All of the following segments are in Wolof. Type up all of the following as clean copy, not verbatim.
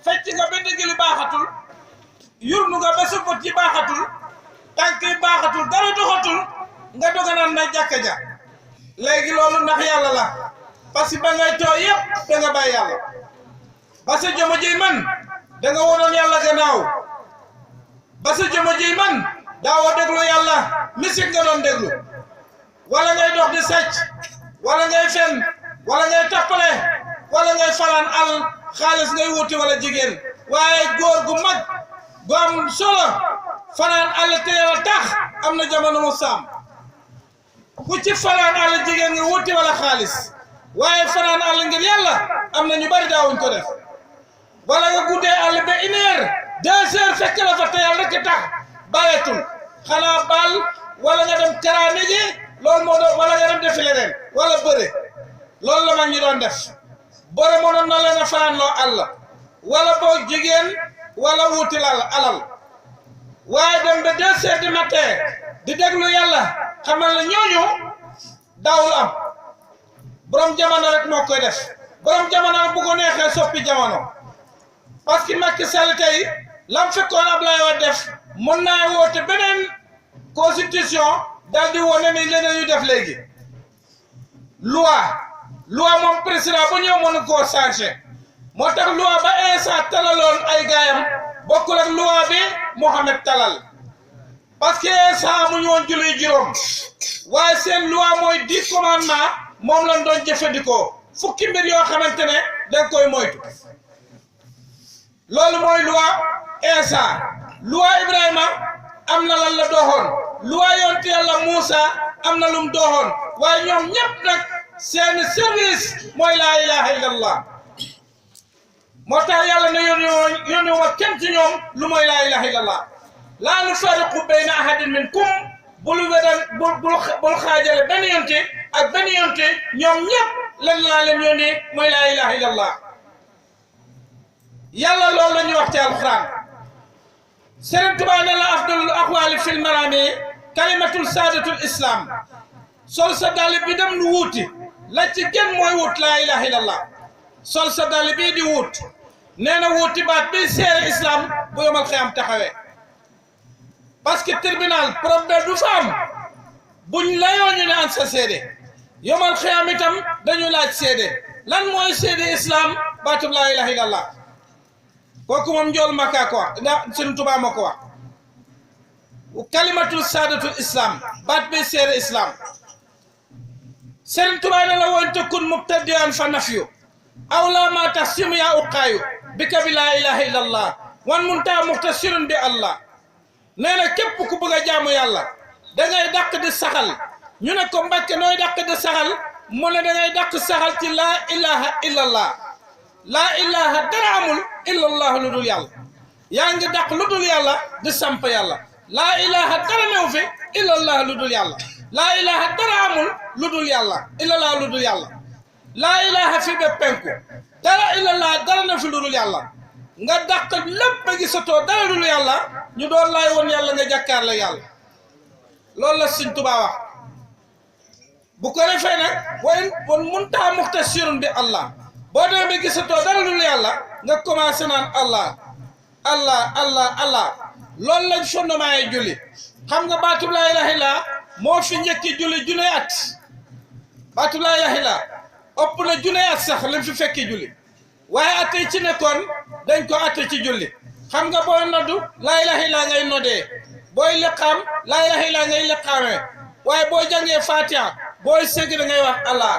fecc nga ba ndigg li baaxatul yurnu nga ba sa bët yi baaxatul tànk yi baaxatul dara doxatul nga doga naan na jàkka ja léegi loolu ndax yàlla la parce que ba ngay tooy yëpp da nga bàyyi yàlla ba sa jëmo ji man da nga wonoon yàlla gannaaw ba sa jëmo ji man daawoo déglu yàlla misik nga doon déglu wala ngay dox di sàcc wala ngay fen wala ngay tappale wala ngay falaan al xaalis ngay wuti wala jigéen waaye góor gu mag gu am solo fanaan àll te yàlla tax am na jamono mu saam ku ci fanaan àll jigéen nga wuti wala xaalis waaye fanaan àll ngir yàlla am na ñu bari daawuñ ko def wala nga guddee àll ba 1 heure 2 heures fekk la fa te yàlla rek tax bàyyeetul xanaa baal wala nga dem karaane ji loolu moo doon wala nga dem defi leneen wala bëre loolu la mag ñi doon def bëre moo doon na la nga fanaan loo àll wala boog jigéen wala wuti alal waaye dem ba 2 heures du matin di déglu yàlla xamal la ñooñu daawul am borom jamono rek moo koy def borom jamono bu ko neexee soppi jamono parce que Macky Sall tey lam fekkoon Abdoulaye Wade def mën naa woote beneen constitution daal di wone ni leneen yu def léegi loi moom président bu ñëw mën koo changé moo tax loi ba Insa talaloon ay gaayam bokkul ak loi bi Mohamed talal parce que Insa amuñu woon julli juróom waaye seen loi mooy 10 commandements moom lañ doon jëfandikoo fukki mbir yoo xamante ne dañ koy moytu loolu mooy loi Insa loi Ibrahima am na lan la doxoon loi yonent Yàlla Muusa am na lum doxoon waaye ñoom ñëpp nag seen service mooy laa ilaha illallah moo tax yàlla ne yónni ma kenn ci ñoom lu mooy laa ilaha illallah laa nufarriqu bayna ahadin minkum bul xaajale benn yonte ak benn yonte ñoom ñëpp lan laa leen yónni mooy laa ilaha illallah yàlla loolu la ñuy wax ci alquran Sëriñ Tuubaa ne la afdalul aqwaali fil maraami kalimatul saadatul islam sol sa dàll bi dem nu wuuti la ci gën mooy wut laa ilaha illallah sol sa dàll bii di wut nee na wuuti baat bi seere islam bu yomal xiyam taxawee parce que tribunal problème du fa am buñ layoo ñu ne an sa seede yomal xiyam itam dañu laaj seede lan mooy seede islam baatub laa ilaha illallah kooku moom njool Makka ko wax ndax Sëriñ Tuubaa moo ko wax kalimatul saadatul islam baat bi seere islam Sëriñ Tuubaa ne la woon tëkkun mubtadian fa nafyu aw laa maa tax simu yaa uqaayu bi ka bi laa ilaha illa allah wan muntaa muxtasirun bi allah nee na képp ku bëgg a jaamu yàlla da ngay dàq di saxal ñu ne ko Mbàkke nooy dàq di saxal mu ne da ngay dàq saxal ci laa ilaha illa allah laa ilaha dara amul illa allah lu dul yàlla yaa ngi dàq lu dul yàlla di samp yàlla laa ilaha dara new fi illa allah lu dul yàlla laa ilaha dara amul lu dul yàlla illa allah lu dul yàlla laa ilaha fi be penku dara illallah dara na fi lu dul yàlla nga dàq lépp ba gisatoo dara lu dul yàlla ñu doon laay woon yàlla nga jàkkaar la yàlla loolu la Sëriñ Tuubaa wax bu ko defee nag wan muntaa muxtasirun bi allah boo demee ba gisatoo dara lu dul yàlla nga commencé naan allah allah allah allah loolu lañ fondement yi julli xam nga baatub laa ilaha illa moo fi njëkki julli junne at baatub laa ilaha illa ëpp na junne at sax lañ fi fekki julli waaye at yi ci nekkoon dañ ko atte ci julli xam nga booy noddu laa ilaha illa ngay noddee booy liqaam laa ilaha illa ngay liqaamee waaye boo jàngee fatiha booy sëgg da ngay wax allah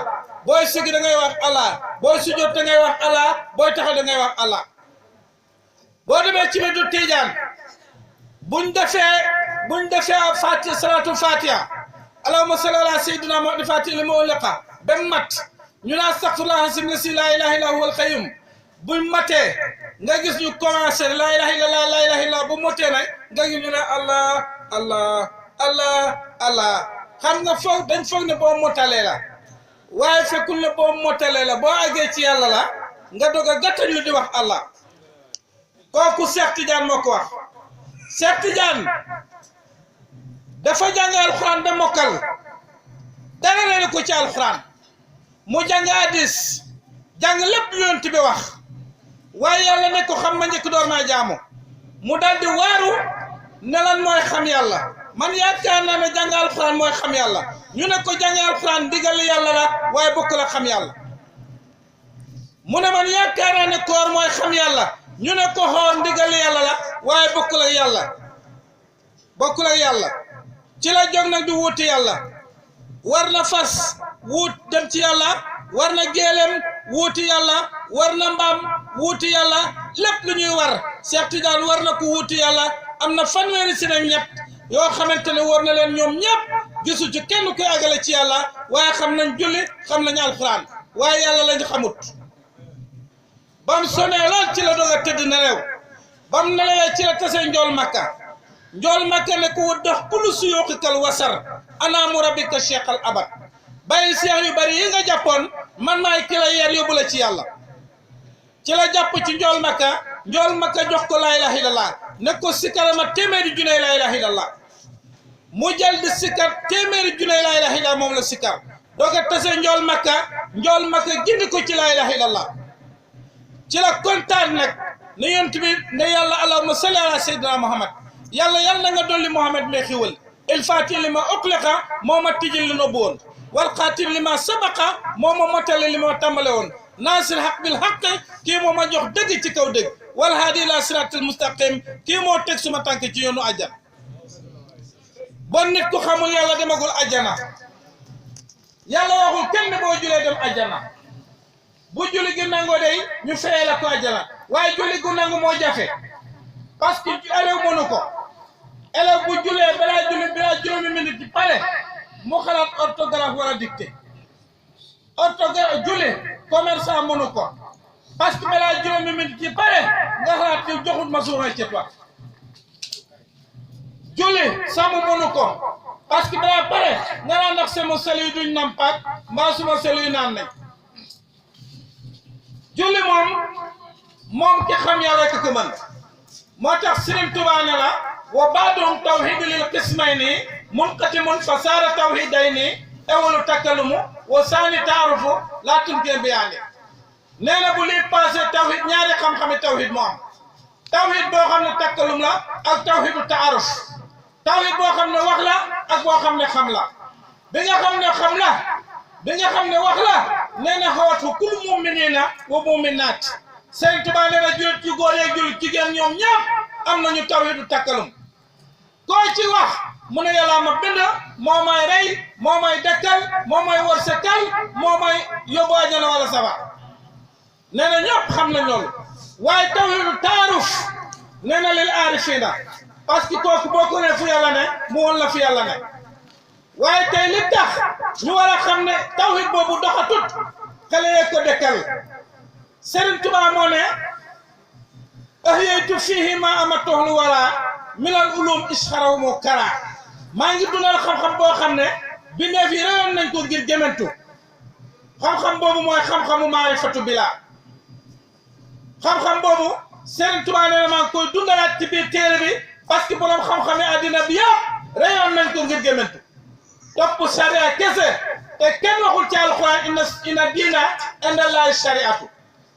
booy sëgg da ngay wax allah booy sujjóot da ngay wax allah booy taxaw da ngay wax allah boo demee ci wetu Tijaan buñ defee fatiha salatul fatiha allahumma salli ala sayyidina muhammad fatiha li ma uliqa ba mat ñu naan astaghfirullah asim la si laa ilaha illa huwal qayyum buñ matee nga gis ñu commencé laa ilaha illallah laa ilaha illallah bu motee nag nga gis ñu ne allah allah allah allah xam nga foog dañ foog ne boo motalee la waaye fekkul ne boo motalee la boo àggee ci yàlla la nga doog a gàttañ lu di wax allah kooku Cheikh Tidiane moo ko wax Cheikh Tidiane dafa jàng alxuraan ba mokkal dara leen ko ci alxuraan mu jàng hadis jàng lépp lu Yonent bi wax waaye yàlla ne ko xam ma njëkk door maa jaamu mu daal di waaru ne lan mooy xam yàlla man yaakaar naa ne jàng alxuraan mooy xam yàlla ñu ne ko jàng alxuraan ndigal yàlla la waaye bokk la xam yàlla mu ne man yaakaar naa ne koor mooy xam yàlla ñu ne ko xoor ndigal yàlla la waaye bokkul ak yàlla ci la jóg nag di wuuti yàlla war na fas wuut dem ci yàlla war na géelem wuuti yàlla war na mbaam wuuti yàlla lépp lu ñuy war Cheikh Tidiane war na ko wuuti yàlla am na fanweeri si nag ñett yoo xamante ne war na leen ñoom ñëpp gisu ci kenn koy agale ci yàlla waaye xam nañ julli xam nañ alxuraan waaye yàlla lañ xamut bam sonee lool ci la doog a tëdd nelew bam nelewee ci la tase njool makka ne ko dox kulu suyuqikal wasar ana murabbika cheikh al abad bàyyi seex yu bari yi nga jàppoon man maay ki la yer yóbbu la ci yàlla ci la jàpp ci njool makka jox ko laa ilaha illallah ne ko sikkarama téeméeri junne laa ilaha illallah mu jël di sikkar téeméeri junne laa ilaha illallah moom la sikkar doog a tase njool makka gindi ko ci laa ilaha illallah ci la kontaan nag ne yonent bi ne yàlla allahumma salli ala sayyidina muhammad yàlla na nga dolli muhammad mais xiwal il faati li ma uqliqa moo ma tijjil li nobbu woon wal xaatim li ma sabaqa moo ma motale li ma tàmbale woon naasir xaq bil xaq kii moo ma jox dëgg ci kaw dëgg wal haadi ila siratil mustaqim kii moo teg suma tànk ci yoonu ajjana bon nit ku xamul yàlla demagul ajjana yàlla waxul kenn boo julee dem ajjana bu julli gi nango day ñu fayee la ko ajjana waaye julli gu nangu moo jafe parce que élève mënu ko élève bu julee balaa juróomi minute di pare mu xalaat orthographe wala dictée orthographe julli commerçant mënu ko parce que balaa juróomi minute di pare nga xalaat ci joxut ma suuna ci toi julli sàmm mënu ko parce que balaa pare nga naan ndax sama sel yi duñ nampaat mbaa suma sel yi naan nañ julli moom ki xam yàlla rek ko mën moo tax Sëriñ Tuubaa ne la wa baadum tawhid lil qismayni munqatimun fa saara tawhidayni awalu takkalumu wa saani taarufu laa tunkee biyaani nee na bu lii passé tawhid ñaari xam-xami tawhid moo am tawhid boo xam ne takkalum la ak tawhidu taaruf tawhid boo xam ne wax la ak boo xam ne xam la bi nga xam ne wax la nee na xawatu kul muminina wa muminaat Sëriñ Tuubaa nee na jullit ci góor yeeg jullit jigéen ñoom ñëpp am nañu tawhidu takkalum koo ci wax mu ne yàlla ma bind moo may rey moo may dekkal moo may wërsëgal moo may yóbbu àjjana wala safara nee na ñëpp xam nañ loolu waaye tawhidu taaruf nee na lil aarifina parce que kooku boo ko ne fu yàlla ne mu woon la fu yàlla ne waaye tey li tax ñu war a xam ne tawhid boobu doxatut xale yee ko dekkal Sëriñ Tuubaa moo ne ahyaytu fiihi ma amatoxlu wala minal ulum isxaraw moo kara maa ngi dundal xam-xam boo xam ne bindeef yi reyoon nañ ko ngir gémantu xam-xam boobu mooy xam-xamu maarifatu bilaa xam-xam boobu Sëriñ Tuubaa nee na maa ngi koy dundalaat ci biir téere bi parce que borom xam-xami àddina bi yëpp reyoon nañ ko ngir gémantu topp sariya kese te kenn waxul ci alxuraan inna diina indallahi shariatu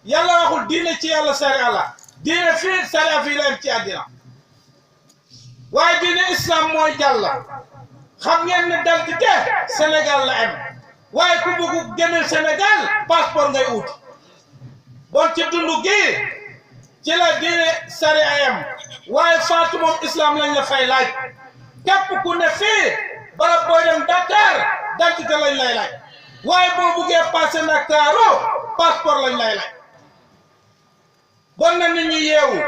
yàlla waxul diine ci yàlla sariya la diine fii sariya fii la yem ci àddina waaye diine islam mooy jàll xam ngeen ne identité Sénégal la am waaye ku bëgg génn Sénégal passeport ngay ut bon ci dundu gi ci la diine sariya yam waaye faatu moom islam lañ la fay laaj képp ku ne fii barab booy dem Dakar identité lañ lay laaj waaye boo buggee passé Ndakaaru passeport lañ lay laaj bon na nit ñi yeewu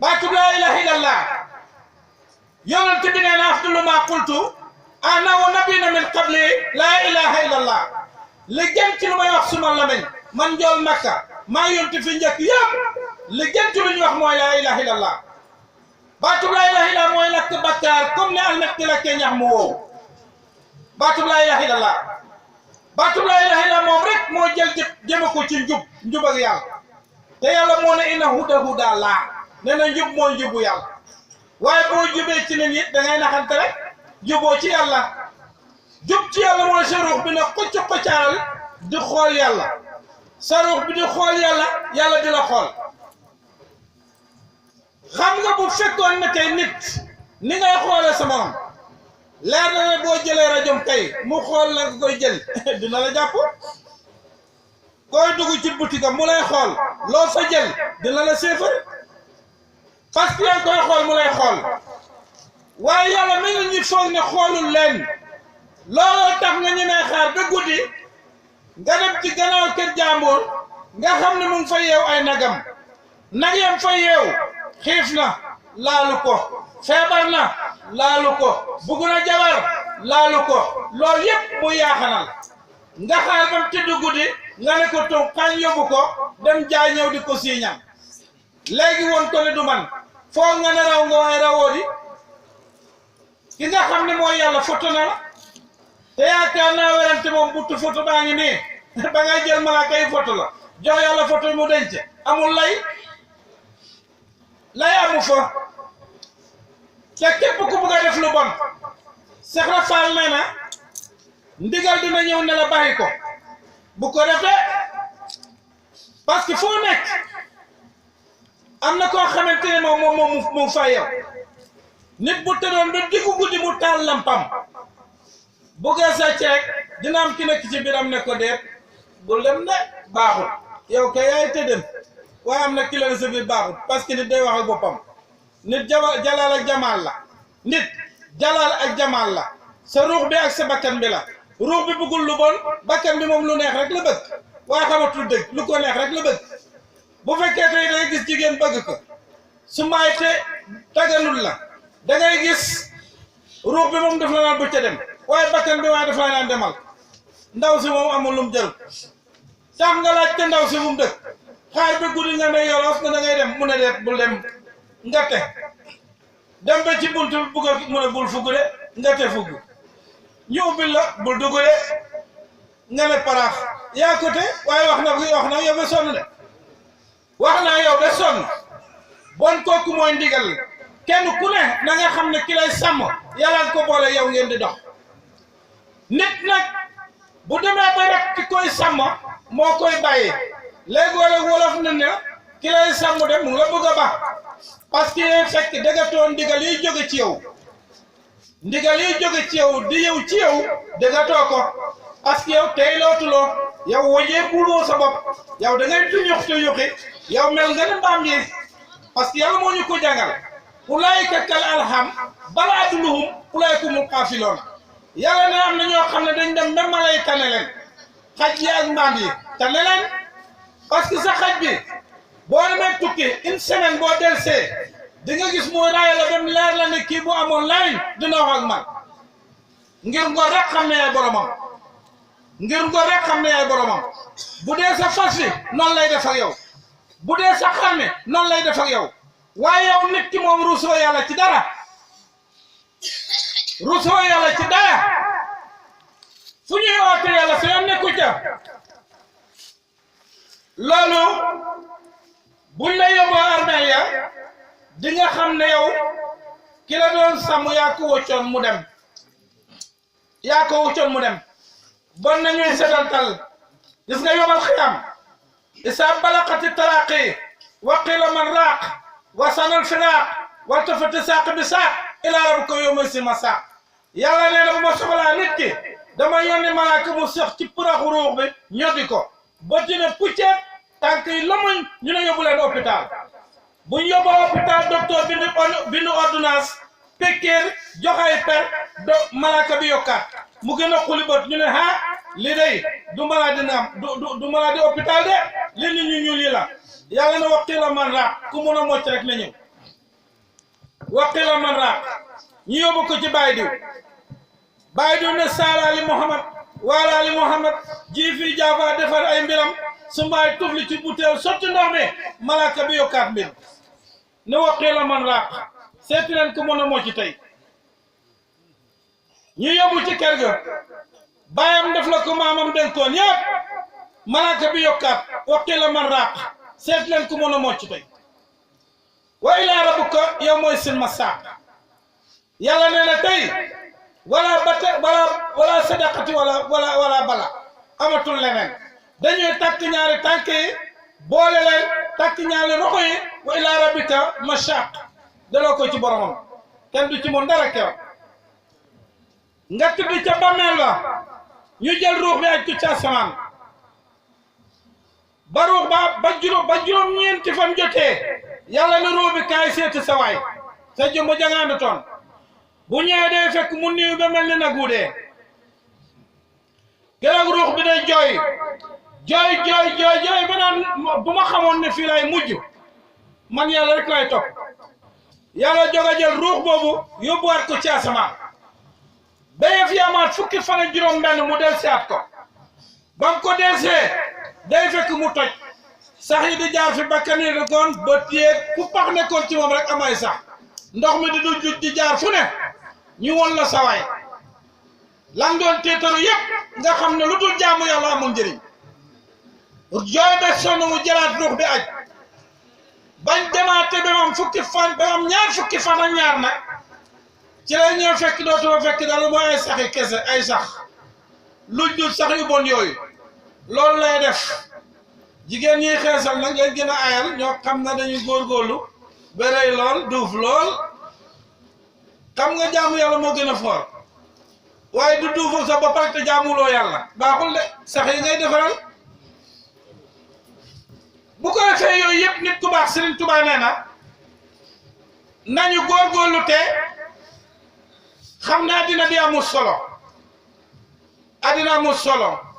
baatu laa ilaha illallah yonent bi nee na afdalu maa qultu ana wa nabiyuna min qabli laa ilaha illallah li gën ci lu may wax suma lamañ man njool Makka maa yonent fi njëkk yëpp li gën ci lu ñu wax mooy laa ilaha illallah baatu laa ilaha illallah mooy lakk bakkaar comme ne almet di lakkee ñax mu woow baatu laa ilaha illallah baatu laa ilaha illallah moom rek moo jël jëme ko ci njub ak yàlla te yàlla moo ne inna huda laa nee na njub mooy njubu yàlla waaye boo jubee ci nit ñi da ngay naxante rek juboo ci yàlla jub ci yàlla mooy sa ruux bi ne xocc-xoccaaral di xool yàlla sa ruux bi di xool yàlla yàlla di la xool xam nga bu fekkoon ne tey nit ni ngay xoolee sa morom leer na ne boo jëlee rajom tey mu xool la nga koy jël dina la jàpp koy dugg ci boutique mu lay xool loo fa jël dina la séefar parce que yaa ngi koy xool mu lay xool waaye yàlla mi ngi ñu foog ne xoolul leen looloo tax nga ñemee xaar ba guddi nga dem ci gannaaw kër jàmbur nga xam ne mu ngi fa yeew ay nagam nag yam fa yeew xiif na laalu ko feebar na laalu ko bugg na jabar laalu ko loolu yépp mu yaaxanal nga xaar bam tëdd guddi nga ne ko toog xañ yóbbu ko dem jaay ñëw di ko siiñam léegi woon ko ne du man foog nga ne raw nga waaye rawoo di ki nga xam ne mooy yàlla foto na la te yaakaar naa werante moom buttu foto baa ngi nii ba ngay jël malaaka yi foto la jox yàlla foto mu denc amul lay amu fa te képp ku bëgg a def lu bon Seex Ibra Faal nee na ndigal dina ñëw ne la bàyyi ko bu ko defee parce que foo nekk am na koo xamante ne moom fa yow nit bu tëddoon ba diggu guddi mu taal lampam buggee sàcc rek dina am ki nekk ci biiram ne ko deet bu lem ne baaxul yow kay yaay tëddem waaye am na ki la sa biir baaxul parce que nit day wax ak boppam nit jalaal ak jamaal la nit jalaal ak jamaal la sa ruux bi ak sa bakkan bi la ruux bi bëggul lu bon bakkan bi moom lu neex rek la bëgg waaye xamatul dëgg lu ko neex rek la bëgg bu fekkee tey dangay gis jigéen bëgg ko su maay te taganul la dangay gis ruux bi moom daf la naan bu ca dem waaye bakkan bi waaye daf la naan demal ndaw si moom amul lum jël tax nga laaj te ndaw si mu dëkk xaar bi guddi nga ne yolos nga da ngay dem mu ne deet bul dem nga te dem ba ci buntu bi bugg a mu ne bul fugg de nga te fugg ñu ubbil la bul dugg de nga ne paraax yaa ko te waaye wax na yow ba sonn de wax naa yow ba sonn bon kooku mooy ndigal kenn ku ne na nga xam ne ki lay sàmm yàlla ko boole yow ngeen di dox nit nag bu demee ba rek ki koy sàmm moo koy bàyyi léegi wolof na ne ki lay sàmm de mu la bëgg a baax parce que fekk dëggatoon ndigal yi jóge ci yow ndigal yi jóge ci yow di yow ci yow dëggatoo ko parce que yow tey lootuloo yow wojee buloo sa bopp yow da ngay tuyuxi yow mel nga ne mbaam yi parce que yàlla moo ñu ko jàngal ulaayika kal alham bala adluhum ulaayika humul xaafiloon yàlla ne am na ñoo xam ne dañ dem même mala yi tane leen xaj yi ak mbaam yi tane leen parce que sa xaj bi boo demee tukki une semaine boo delsee di nga gis mooy raaya la dem leer la ne kii bu amoon laayin dina wax ak man ngir ngor rek xam ne yaay boromam bu dee sa fas yi noonu lay def ak yow bu dee sa xar mi noonu lay def ak yow waaye yow nit ki moom rusoo yàlla ci dara fu ñuy oote yàlla sa yoon nekku ca loolu buñ la yóbboo armeel ya di nga xam ne yow ki la doon sàmm yaa ko wëccoon mu dem bon nañuy setantal gis nga yomal xiyam isa balaqati taraqi wa qila man raaq wa sanal firaaq wa tafati saaq bi saaq ila rabbika yawma sima saaq yàlla nee na bu ma soxlaa nit ki dama yónni malaaka mu sex ci puraxu ruux bi ñoddi ko ba dina pucceet tànk yi lamuñ ñu ne yóbbu leen hôpital buñ yóbboo hôpital docteur bindu ordonnance piqûre joxay per do malaaka bi yokkaat mu gën a xuli bët ñu ne li day du maladie na am du maladie hôpital de li nit ñu ñuul yi la yàlla na waqila man raaq ku mun a mocc rek na ñëw waqila man raaq ñu yóbbu ko ci Baay Diw ne saalaali Muhammad waalaali Muhammad ji fii jaafa defar ay mbiram su mbaay tufli ci butéel sotti ndox mi malaaka bi yokkaat mbir ne waqila man raaq seeti leen ku mun a mocc tey ñu yóbbu ci kër ga baayam def la ko maamam denkoon yëpp malaaka bi yokkaat waqila man raaq seet leen ku mën a mocc tey wa ilaa rabbika yow mooy sin ma saaq yàlla nee na tey wala sadaqati wala bala amatul leneen dañuy takk ñaari tànk yi boole leen takk ñaari loxo yi wa ila rabbika mashaq daloo ko ci boromam kenn du ci moom dara kew nga tëdd ca bàmmeel ba ñu jël ruux bi aj ci asamaan ba ruux ba juróom ñeenti fan jotee yàlla na ruux bi kaay seeti sa waay sa jëmb jangaandu toon bu ñëwee day fekk mu niiw ba mel ni nag wu dee keroog ruux bi day jooy ba naan bu ma xamoon ne fii lay mujj man yàlla rek lay topp yàlla jóg a jël ruux boobu yóbbuwaat ko ci asamaan ba yëf yi amaat fukki fan ak juróom benn mu del siyaat ko ba mu ko delsee day fekk mu toj sax yi di jaar fi bakkan yi rikoon ba téyeeg fu pax nekkoon ci moom rek amay sax ndox mi di du juj di jaar fu ne ñu won la sawaay lan doon téetaru yépp nga xam ne lu dul jaamu yàlla amul njëriñ jooy ba sonn mu jëlaat ruux bi aj bañ demaate ba am fukki fan ba am ñaar fukki fan ak ñaar nag ci lay ñëw fekk dootuma fekk daal mooy ay saxi kese ay sax luñ dul sax yu bon yooyu loolu lay def jigéen ñiy xeesal nag leen gën a ayal ñoo xam na dañuy góorgóorlu bérey lool duuf lool xam nga jaamu yàlla moo gën a foor waaye du duuful sax ba pare te jaamuloo yàlla baaxul de sax yi ngay defaral bu ko defee yooyu yëpp nit ku baax Serigne Touba nee na nañu góorgóorlu te xam ne addina bi amul solo addina amul solo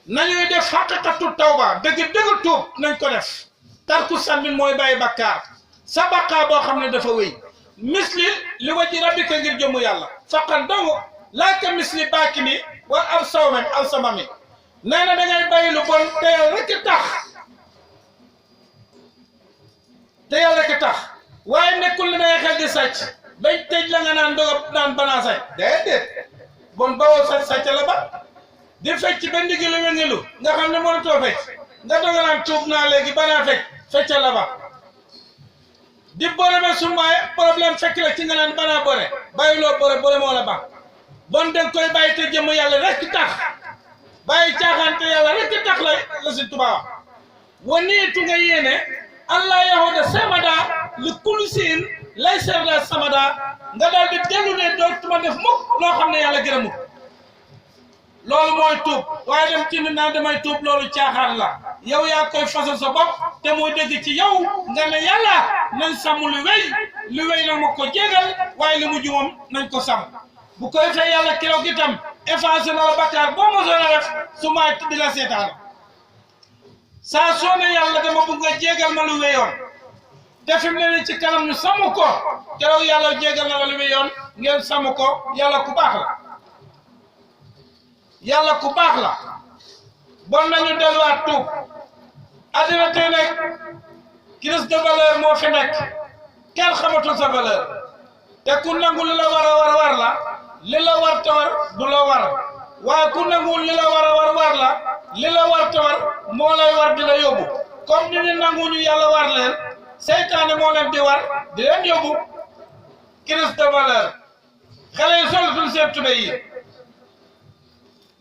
nañuy def xaqiqatu tawba dëgg tuub nañ ko def tarku sanbin mooy bàyyi bakkaar sa bakkaar boo xam ne dafa wéy misli li waji rabbika ngir jëmu yàlla faqan dong laaka misli baaki mi wa ab sawmen aw samami nee na dangay bàyyi lu bon te yàlla rekk tax waaye nekkul li ngay xel di sàcc bañ tëj la nga naan doga naan banaa sàcc déedéet bon bawoo sàcc la ba di fecc ba ndigilu wéngilu nga xam ne mënatoo fecc nga doga naan tuub naa léegi banaa fecc la ba di bore ba sumaaye problème fekk la ci nga naan banaa bore bàyyiloo bore moo la ba bon danga koy bàyyi te jëmm yàlla rek tax bàyyi caaxaan te yàlla rek tax la si tubaab wa niitu nga yéene allah yahuda samada li kulli siin lay serla samada nga daal di dellu ne dootuma def mukk loo xam ne yàlla gërëmut loolu mooy tuub waaye dem ci nit naan damay tuub loolu caaxaan la yow yaa koy fasal sa bopp te mooy dëgg ci yow nga ne yàlla nañ sàmm lu wéy nag ma ko jégal waaye li mujj moom nañ ko sàmm bu koy fay yàlla keroog itam effacé na la bakkaar boo mosoon a def su maay di la seetaan saa soo ne yàlla dama bëgg nga jégal ma lu wéyoon te fi mu ne nii ci kanam ñu sàmm ko keroog yàlla jégal na la lu wéyoon ngeen sàmm ko yàlla ku baax la bon nañu delluwaat tuub addina tey nag crise de valeur moo fi nekk kenn xamatul sa valeur te ku nangu li la war la li la war te war du la war waaye ku nangu li la war la li la war te war moo lay war di la yóbbu comme ni ñu nangu ñu yàlla war leen seytaane moo leen di war di leen yóbbu crise de valeur xale yi solatul seen tubéy yi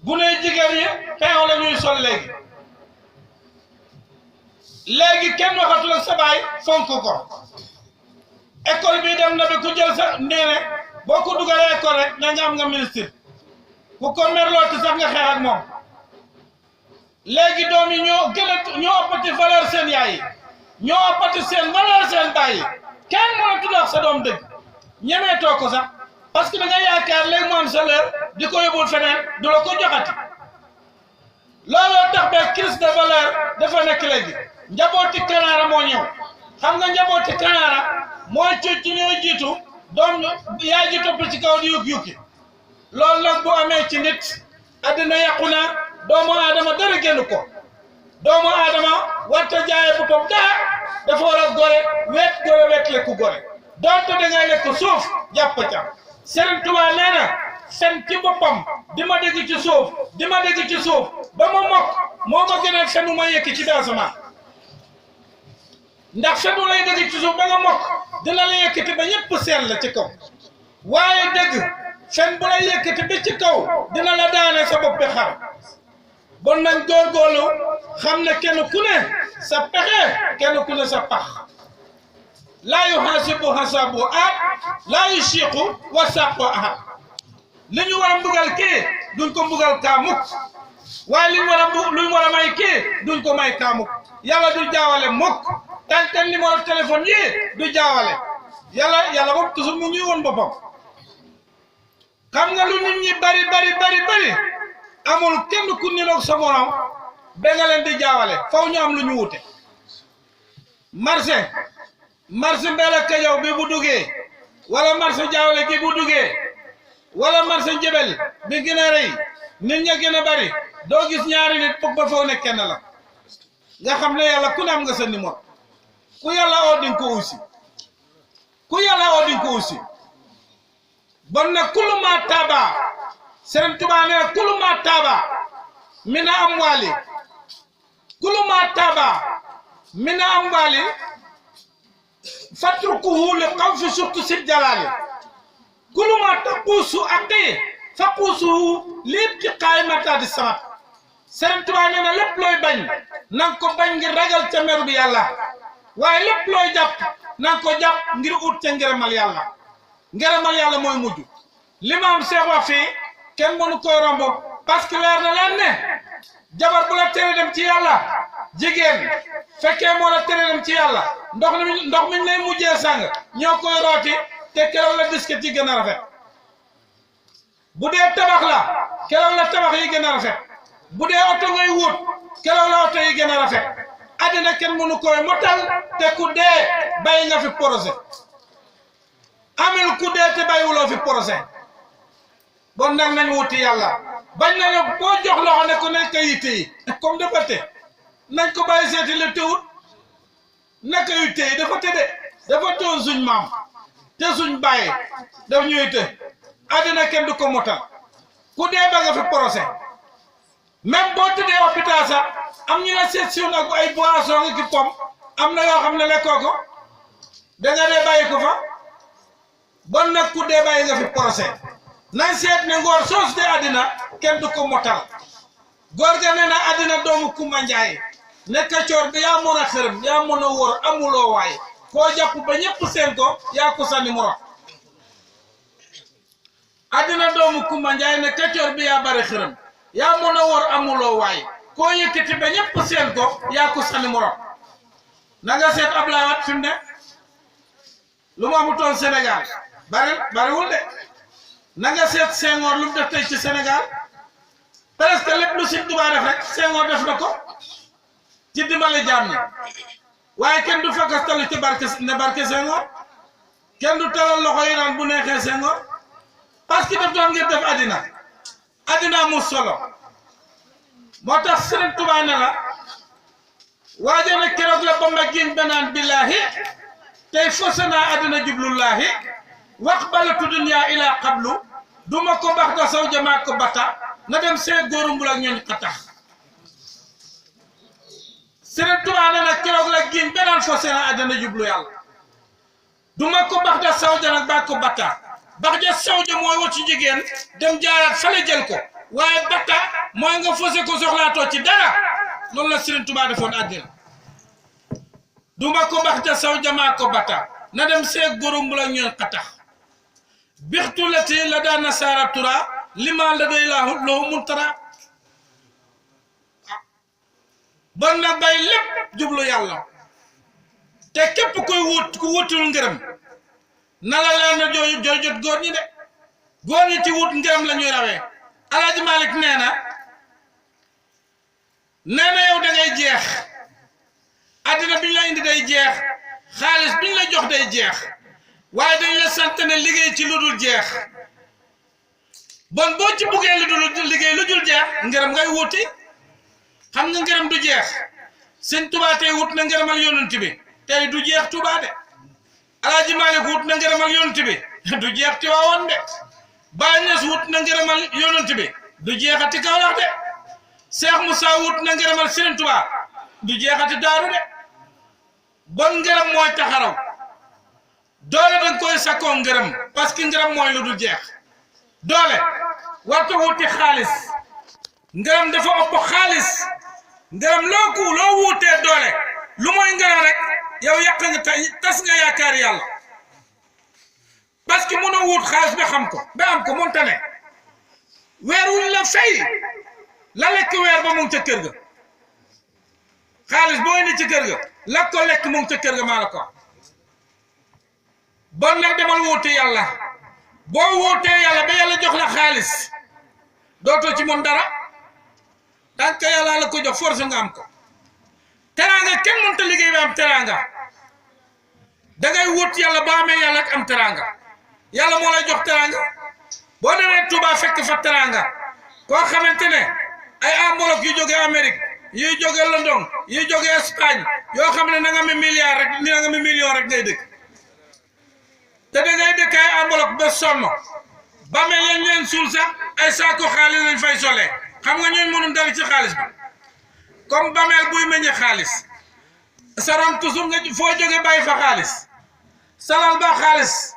gune jigéen yi peew la ñuy sol léegi kenn waxatul ak sa baay fonk ko école bi dem na bi ku jël sa néene boo ko dugalee école rek na nga am nga ministre ku ko merlooti sax nga xeex ak moom léegi doom yi ñoo ëppati valeur seen yaay yi ñoo ëppati seen valeur seen baay yi kenn mënatu wax sa doom dëgg ñemeetoo ko sax parce que da nga yaakaar léegi mu am salaire di ko yóbbul feneen du la ko joxati looloo tax ba crise de valeur dafa nekk léegi njabooti kanaara moo ñëw xam nga njabooti kanaara moo ci ñoo jiitu doom yaay ji topp ci kaw di yukki loolu nag bu amee ci nit addina yàqu na doomu aadama dara génn ko doomu aadama warta jaaye bu toog dafa war a gore wet lekku gore donte da ngay lekk suuf jàpp ca Serigne Touba nee na fen ci boppam di ma dégg ci suuf ba ma mokk moo ma gënal fenu ma yëkk ci asamaan ndax fenu lay dégg ci suuf ba nga mokk dina la yëkkati ba ñëpp seen la ci kaw waaye dégg fen bu lay yëkkati ba ci kaw dina la daane sa bopp bi xar bon nañ góorgóorlu xam ne kenn ku ne sa pexe kenn ku ne sa pax laa yuhasibu hasabu ahad laa yushiqu wasaqu ahad li ñu war a mbugal kii duñ ko mbugal kaa mukk waaye li ñu war a may kii duñ ko may kaa mukk yàlla du jaawale mukk tant que numéro téléphone yi du jaawale yàlla moom toujours mu ñuy woon boppam xam nga lu nit ñi bari amul kenn ku niroog sa morom ba nga leen di jaawale faw ñu am lu ñu wute marché Mbella Kajaw bi bu duggee wala marché jaawale gi bu duggee wala marché njëbel bi gën a rëy nit ña gën a bari doo gis ñaari nit ba foog ne kenn la nga xam ne yàlla ku ne am nga sa numéro ku yàlla oo dinga ko aussi bon nag kullu ma taaba Sëriñ Tuubaa ne kullu ma taaba mina amwaali kullu ma taaba mina amwaali fatrukuhu li xawfi surtu sil jalaali kullu ma taquusu aqi faquusuhu lépp ci qaayimataati samat Sëriñ Tuubaa nee na lépp looy bañ nanga ko bañ ngir ragal ca meru bi yàlla waaye lépp looy jàpp nanga ko jàpp ngir ut ca ngërëmal yàlla mooy mujj limaam Seex wax fii kenn mënu koy romb parce que leer na leen ne jabar bu la tere dem ci yàlla jigéen fekkee moo la tere dem ci yàlla ndox mi lay mujjee sàng ñoo koy rooti te keroog la disket yi gën a rafet bu dee tabax la keroog la tabax yi gën a rafet bu dee oto ngay wut keroog la oto yi gën a rafet àddina kenn mënu koy motal te ku dee bàyyi nga fi projet amel ku dee te bàyyiwuloo fi projet bon nag nañ wuti yàlla bañ na ne boo jox loxo ne ko nekk yitte yi comme dafa te nañ ko bàyyi seeti la teewut naka yu tey dafa te de dafa toon suñ maam te suñ bàyyi daf ñuy te àddina kenn du ko motal ku dee ba nga fi projet même boo tëddee hôpital sax am ñu la section ak ay boisson nga ki pom am na yoo xam ne lekkoo ko danga dee bàyyi ko fa bon nag ku dee bàyyi nga fi procès nañ seet ne ngoor soos de àddina kenn du ko motal góor ga ne na àddina doomu Kumba Njaay ne kacoor bi yaa mën a xërëm yaa mën a wóor amuloo waay koo jàpp ba ñëpp seen ko yaa ko sa numéro àddina doomu Kumba Njaay ne kacoor bi yaa bari xërëm yaa mën a wóor amuloo waay koo yëkkati ba ñëpp seen ko yaa ko sa numéro na nga seet Ablaye Wade fi mu ne lu mu amutoon Sénégal bariwul de na nga seet Senghor lu mu def tey ci Sénégal presque lépp lu Sëriñ Tuubaa def rek Senghor def na ko ci dimbali jaam ñi waaye kenn du fekk talu ci barke Senghor kenn du talal loxo yi naan bu neexee Senghor parce que daf doon ngir def addina mu solo moo tax Sëriñ Tuubaa ne la waaye nag keroog la Bamba giñ benaan billahi tey fose naa addina jublullahi wax balatu dunya ila qablu duma ko bax da saw jamaa ko bata na dem see góoru mbul ak ñooñ xatax Sëriñ Tuubaa ne nag keroog la giñ benaan fose naa addina jublu yàlla duma ko bax da saw ja nag baa ko bata bax ja saw ja mooy wut ci jigéen dem jaaraat fale jël ko waaye bata mooy nga fose ko soxlaatoo ci dara loolu la Sëriñ Tuubaa defoon àddina duma ko bax da saw jamaa ko bata na dem see góoru mbul ak ñooñ xatax bixtu lati la daa nasaara tura lima la day loo muntara bon na bay lépp jublu yàlla te képp koy ku wutul ngërëm na la leen na jooy jot góor ñi de góor ñi ci wut ngërëm la ñuy rawee Alaaji Malik nee na yow da ngay jeex àddina biñ la indi day jeex xaalis biñ la jox day jeex waaye dañ la sant ne liggéey ci lu dul jeex bon boo ci buggee lu dul liggéey lu dul jeex ngërëm ngay wuti xam nga ngërëm du jeex Sëñ Tuubaa tey wut na ngërëmal yonent bi tey du jeex Tuubaa de Alaaji Maalik wut na ngërëmal yonent bi du jeex Tiwaawan de Baay Ñas wut na ngërëmal yonent bi du jeexati Kawlax de Seex Musaa wut na ngërëmal Sëñ Tuubaa du jeexati Daaru de bon ngërëm mooy taxaraw doole danga koy sakkoo ngërëm parce que ngërëm mooy lu dul jeex doole warta wuti xaalis ngërëm dafa ëpp xaalis ngërëm loo wuutee doole lu mooy ngërëm rek yow yàq nga tas nga yaakaar yàlla parce que mënoo wut xaalis ba xam ko ba am ko mënta ne weer wuñ la fay la lekk weer ba mu ngi ca kër ga xaalis boo indi ci kër ga la ko lekk mu ngi ca kër ga maa la ko bon nag demal wuute yàlla boo wuutee yàlla ba yàlla jox la xaalis dootoo ci mën dara tant que yàlla la ko jox force nga am ko teraanga kenn mënta liggéey ba am teraanga dangay wut yàlla ba amee yàlla ak am teraanga yàlla moo lay jox teraanga boo demee Touba fekk fa teraanga koo xamante ne ay enveloppe yu jógee Amérique yuy jógee London yuy jógee Espagne yoo xam ne na nga mi milliard rek ni nga mi million rek ngay dëkk te dangay dëkk ay enveloppe ba sonn ba mel lañ leen suul sax ay saako xaalis lañ fay solee xam nga ñooñu mënul dara ci xaalis bi comme bameel buy meññe xaalis saram toujours nga foo jóge bàyyi fa xaalis salal ba xaalis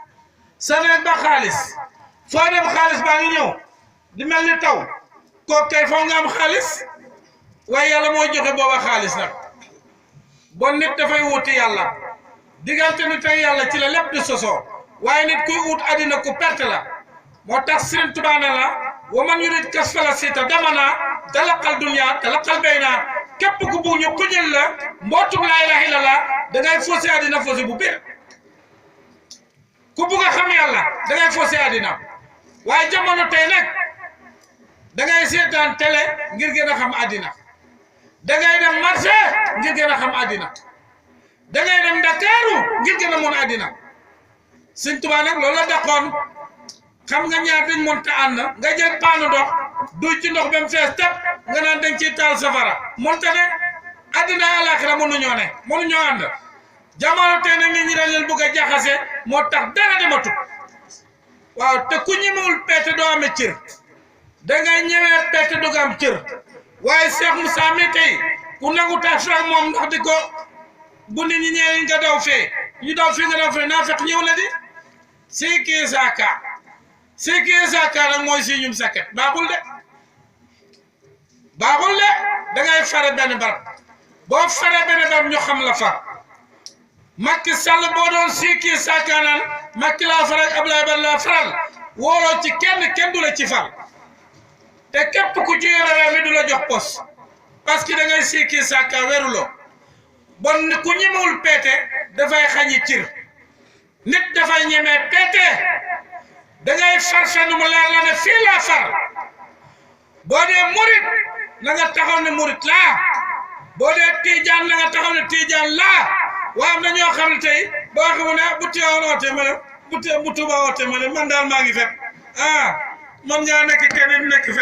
saneet ba xaalis foo dem xaalis baa ngi ñëw di mel ni taw kooku kay foog nga am xaalis waaye yàlla moo joxe booba xaalis nag bon nit dafay wuti yàlla diggante nit ak yàlla ci la lépp di sosoo waaye nit kuy ut àddina ku perte la moo tax Sëriñ Tuubaa ne la wa man yurid kasfala siita damana talaqal dunya talaqal bayna képp ku bugg ñu xujal la mbootum laa ilaaha illallah dangay faussé àddina faussé bu biir ku bugg a xam yàlla dangay faussé àddina waaye jamono tey nag dangay seetaan télé ngir gën a xam àddina dangay dem marché ngir gën a xam àddina dangay dem Ndakaaru ngir gën a mën àddina Sëriñ Tuubaa nag loolu la daqoon xam nga ñaar dañ mënta ànd nga jël paanu ndox duy ci ndox ba mu fees tep nga naan dañ ciy taal safara mënta ne àddina àllaaxira mënuñoo ne mënuñoo ànd jamono tey nag nit ñi dañ leen bëgg a jaxase moo tax dara dematut waaw te ku ñemewul peete doo amee cër dangay ñëwee peete doo am cër waaye Cheikh Moussa mi tey ku nangu tax ak moom ndax di ko bu nit ñi ñëwee nga daw fee ñu daw fee nga daw fee naa fekk ñëw la di Sikki Saka nag mooy si ñum sakket baaxul de dangay fare benn barab boo fare benn barab ñu xam la fa Macky Sall boo doon Sikki Saka naan Macky laa faral Abdoulaye Wade laa faral wóoloo ci kenn du la ci fal te képp ku ci yore réew mi du la jox poste parce que dangay Sikki Saka weruloo bon ku ñemewul peete dafay xañi cir nit dafay ñemee peete dangay far fenn mu leer la ne fii laa far boo dee murit na nga taxaw ne murit laa boo dee tiijaan na nga taxaw ne tiijaan laa waaye am na ñoo xam ne tey boo xam ne bu Tiwaawan oote ma ne bu Tuuba oote ma ne man daal maa ngi fekk man ngaa nekk kenn nekk fekk